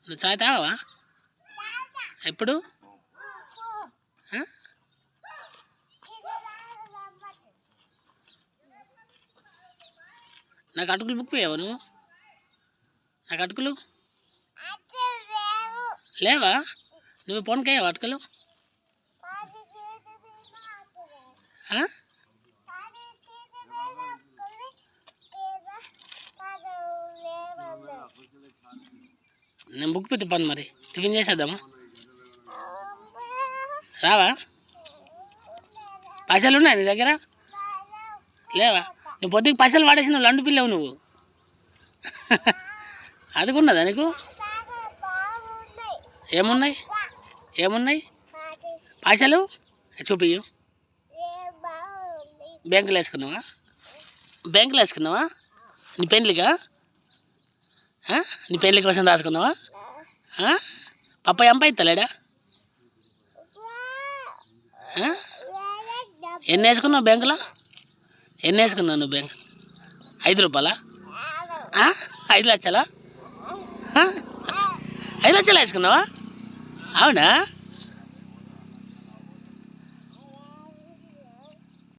నువ్వు చాయ్ తాగవా? ఎప్పుడు? నాకు అటుకులు బుక్ పోయావా నువ్వు? నాకు అటుకులు లేవా? నువ్వు పొనకయ్యావా అటుకులు? నేను బుక్ పెట్టి పని మరి టిఫిన్ చేసేద్దామా? రావా? పైసలు ఉన్నాయి నీ దగ్గర? లేవా? నువ్వు పొద్దుకి పైసలు వాడేసిన లండు పిల్లవు నువ్వు. అదికున్నదా నీకు? ఏమున్నాయి? ఏమున్నాయి పైసలు? చూపియ్యు. బ్యాంకులో వేసుకున్నావా? బ్యాంకులో వేసుకున్నావా? నీ పెళ్ళికా? నీ పెళ్ళి కోసం దాచుకున్నావా? పప్ప ఎంప ఇస్తలేడా? ఎన్ని వేసుకున్నావు బ్యాంకులో? ఎన్ని వేసుకున్నావు నువ్వు బ్యాంక్? 5 రూపాయలా? 5 లక్షలా? 5 లక్షలు వేసుకున్నావా? అవునా?